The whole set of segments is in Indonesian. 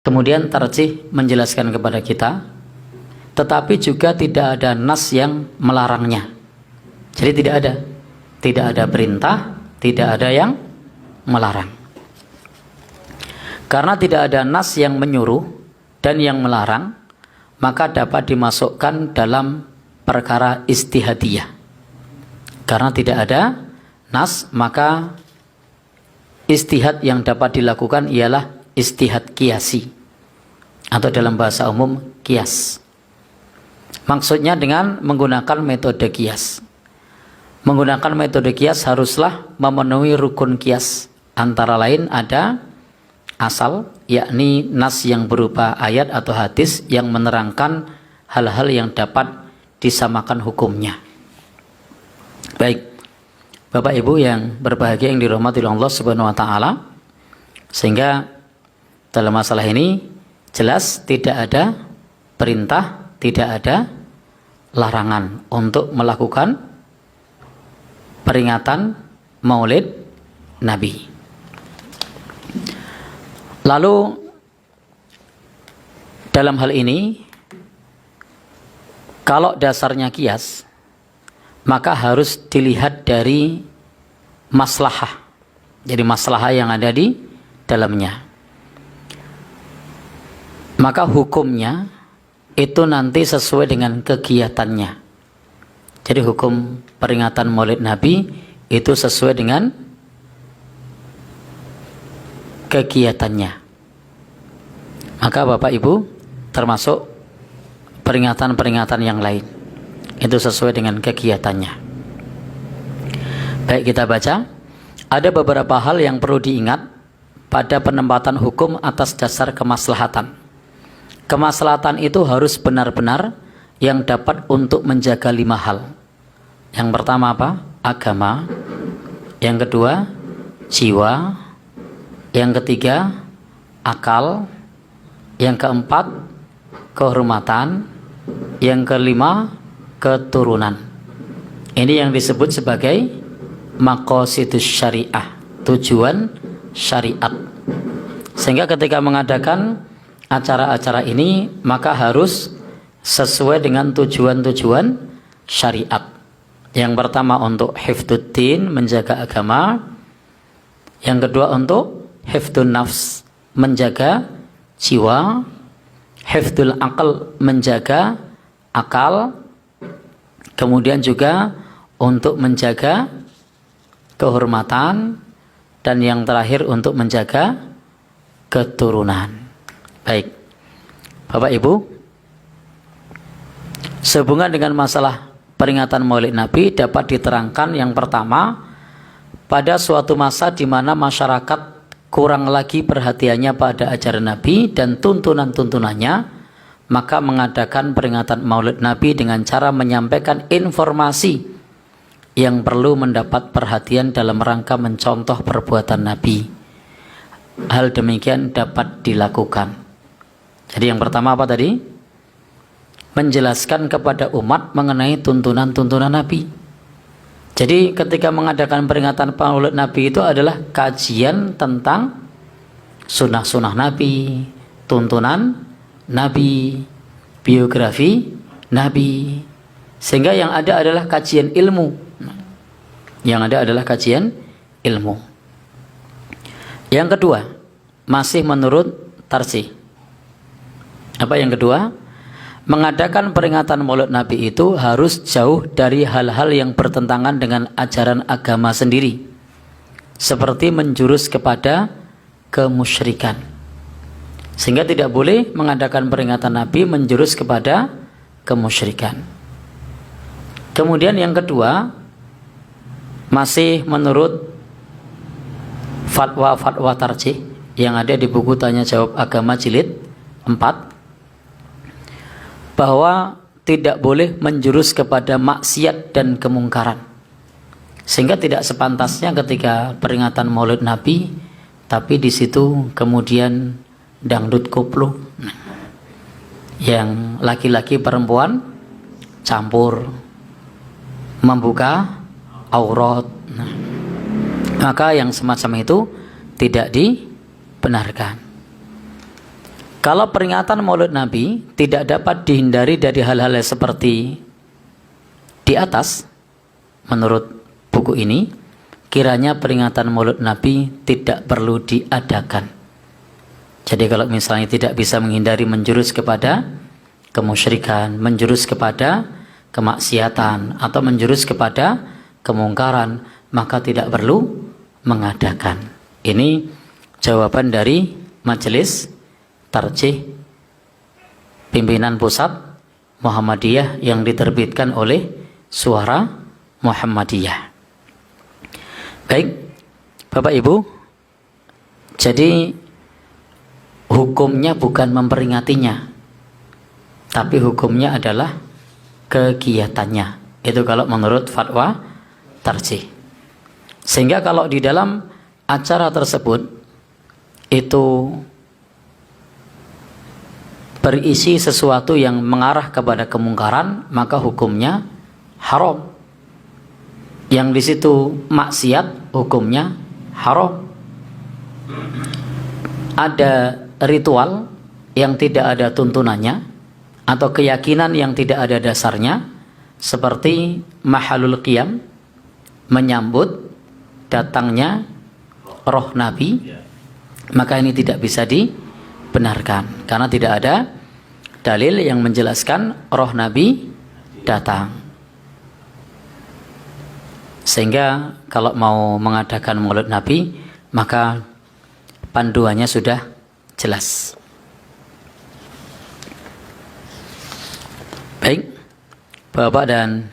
Kemudian tarjih menjelaskan kepada kita, tetapi juga tidak ada nas yang melarangnya. Jadi tidak ada perintah, tidak ada yang melarang. Karena tidak ada nas yang menyuruh dan yang melarang, maka dapat dimasukkan dalam perkara istihadiyah. Karena tidak ada nas, maka istihad yang dapat dilakukan ialah istihad kiasi, atau dalam bahasa umum kias. Maksudnya dengan menggunakan metode kias. Menggunakan metode kias haruslah memenuhi rukun kias. Antara lain ada asal, yakni nas yang berupa ayat atau hadis yang menerangkan hal-hal yang dapat disamakan hukumnya. Baik, Bapak Ibu yang berbahagia yang dirahmati Allah Subhanahu wa taala, sehingga dalam masalah ini jelas tidak ada perintah, tidak ada larangan untuk melakukan peringatan Maulid Nabi. Lalu dalam hal ini, kalau dasarnya kias, maka harus dilihat dari maslahah. Jadi maslahah yang ada di dalamnya. Maka hukumnya itu nanti sesuai dengan kegiatannya. Jadi hukum peringatan Maulid Nabi itu sesuai dengan kegiatannya. Maka Bapak Ibu, termasuk peringatan-peringatan yang lain, itu sesuai dengan kegiatannya. Baik, kita baca. Ada beberapa hal yang perlu diingat pada penempatan hukum atas dasar kemaslahatan. Kemaslahatan itu harus benar-benar yang dapat untuk menjaga 5 hal. Yang pertama apa? Agama. Yang kedua, jiwa. Yang ketiga, akal. Yang keempat, kehormatan. Yang kelima, keturunan. Ini yang disebut sebagai maqasidus syariah, tujuan syariat. Sehingga ketika mengadakan acara-acara ini, maka harus sesuai dengan tujuan-tujuan syariat. Yang pertama untuk hifdzuddin, menjaga agama. Yang kedua untuk hifdzun nafs, menjaga jiwa. Hifdzul aql, menjaga akal. Kemudian juga untuk menjaga kehormatan. Dan yang terakhir untuk menjaga keturunan. Baik, Bapak Ibu, sehubungan dengan masalah peringatan Maulid Nabi dapat diterangkan yang pertama, pada suatu masa di mana masyarakat kurang lagi perhatiannya pada ajaran Nabi dan tuntunan-tuntunannya, maka mengadakan peringatan Maulid Nabi dengan cara menyampaikan informasi yang perlu mendapat perhatian dalam rangka mencontoh perbuatan Nabi. Hal demikian dapat dilakukan. Jadi yang pertama apa tadi? Menjelaskan kepada umat mengenai tuntunan-tuntunan Nabi. Jadi ketika mengadakan peringatan Maulid Nabi itu adalah kajian tentang sunnah-sunnah Nabi, tuntunan Nabi, biografi Nabi. Sehingga yang ada adalah kajian ilmu. Yang ada adalah kajian ilmu. Yang kedua, masih menurut tarjih. Apa yang kedua? Mengadakan peringatan Maulid Nabi itu harus jauh dari hal-hal yang bertentangan dengan ajaran agama sendiri, seperti menjurus kepada kemusyrikan. Sehingga tidak boleh mengadakan peringatan Nabi menjurus kepada kemusyrikan. Kemudian yang kedua, masih menurut fatwa-fatwa tarjih yang ada di buku Tanya Jawab Agama jilid 4, bahwa tidak boleh menjurus kepada maksiat dan kemungkaran. Sehingga tidak sepantasnya ketika peringatan Maulid Nabi, tapi di situ kemudian dangdut koplo, yang laki-laki perempuan campur, membuka aurat. Maka yang semacam itu tidak dibenarkan. Kalau peringatan Maulid Nabi tidak dapat dihindari dari hal-hal seperti di atas, menurut buku ini, kiranya peringatan Maulid Nabi tidak perlu diadakan. Jadi kalau misalnya tidak bisa menghindari menjurus kepada kemusyrikan, menjurus kepada kemaksiatan, atau menjurus kepada kemungkaran, maka tidak perlu mengadakan. Ini jawaban dari Majelis Tarjih Pimpinan Pusat Muhammadiyah yang diterbitkan oleh Suara Muhammadiyah. Baik, Bapak Ibu, jadi hukumnya bukan memperingatinya, tapi hukumnya adalah kegiatannya. Itu kalau menurut fatwa tarjih. Sehingga kalau di dalam acara tersebut itu berisi sesuatu yang mengarah kepada kemungkaran, maka hukumnya haram. Yang di situ maksiat, hukumnya haram. Ada ritual yang tidak ada tuntunannya, atau keyakinan yang tidak ada dasarnya, seperti mahalul qiyam, menyambut datangnya roh Nabi, maka ini tidak bisa dibenarkan karena tidak ada dalil yang menjelaskan roh Nabi datang. Sehingga kalau mau mengadakan Maulid Nabi, maka panduannya sudah jelas. Baik, Bapak dan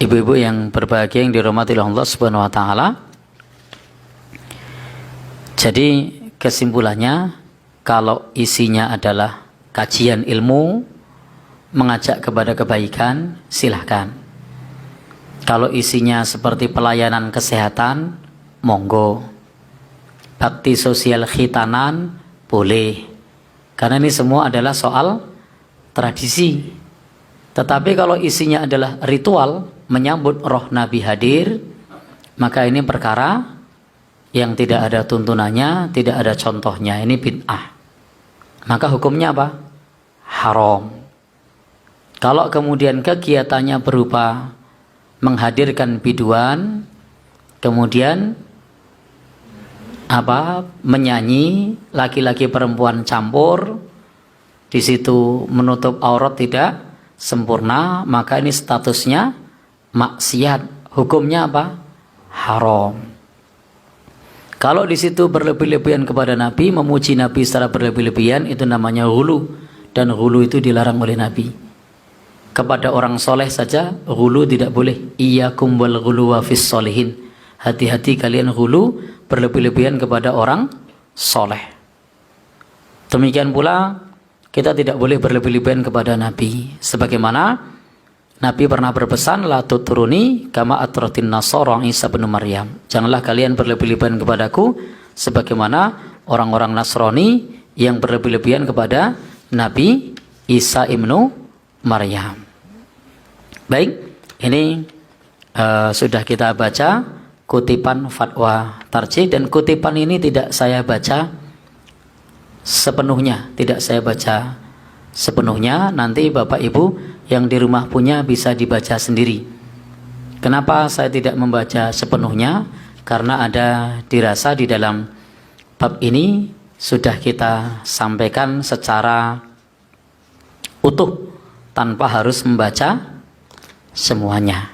Ibu-ibu yang berbahagia yang dirahmati oleh Allah Subhanahu wa taala. Jadi kesimpulannya, kalau isinya adalah kajian ilmu, mengajak kepada kebaikan, silahkan. Kalau isinya seperti pelayanan kesehatan, monggo. Bakti sosial khitanan, boleh. Karena ini semua adalah soal tradisi. Tetapi kalau isinya adalah ritual menyambut roh Nabi hadir, maka ini perkara yang tidak ada tuntunannya, tidak ada contohnya. Ini bid'ah. Maka hukumnya apa? Haram. Kalau kemudian kegiatannya berupa menghadirkan biduan, kemudian menyanyi, laki-laki perempuan campur, di situ menutup aurat tidak sempurna, maka ini statusnya maksiat. Hukumnya apa? Haram. Kalau di situ berlebih-lebihan kepada Nabi, memuji Nabi secara berlebih-lebihan, itu namanya ghulu, dan ghulu itu dilarang oleh Nabi. Kepada orang soleh saja ghulu tidak boleh. Iyyakum wal ghuluwa fis sholihin. Hati-hati kalian ghulu, berlebih-lebihan kepada orang soleh. Demikian pula kita tidak boleh berlebih-lebihan kepada Nabi. Sebagaimana Nabi pernah berpesan, la tutruni kama atratin nasara Isa bin Maryam. Janganlah kalian berlebih-lebihan kepadaku sebagaimana orang-orang Nasrani yang berlebih-lebihan kepada Nabi Isa ibnu Maryam. Baik, ini sudah kita baca kutipan fatwa tarjih, dan kutipan ini tidak saya baca sepenuhnya, nanti Bapak Ibu yang di rumah punya bisa dibaca sendiri. Kenapa saya tidak membaca sepenuhnya? Karena ada dirasa di dalam bab ini sudah kita sampaikan secara utuh tanpa harus membaca semuanya.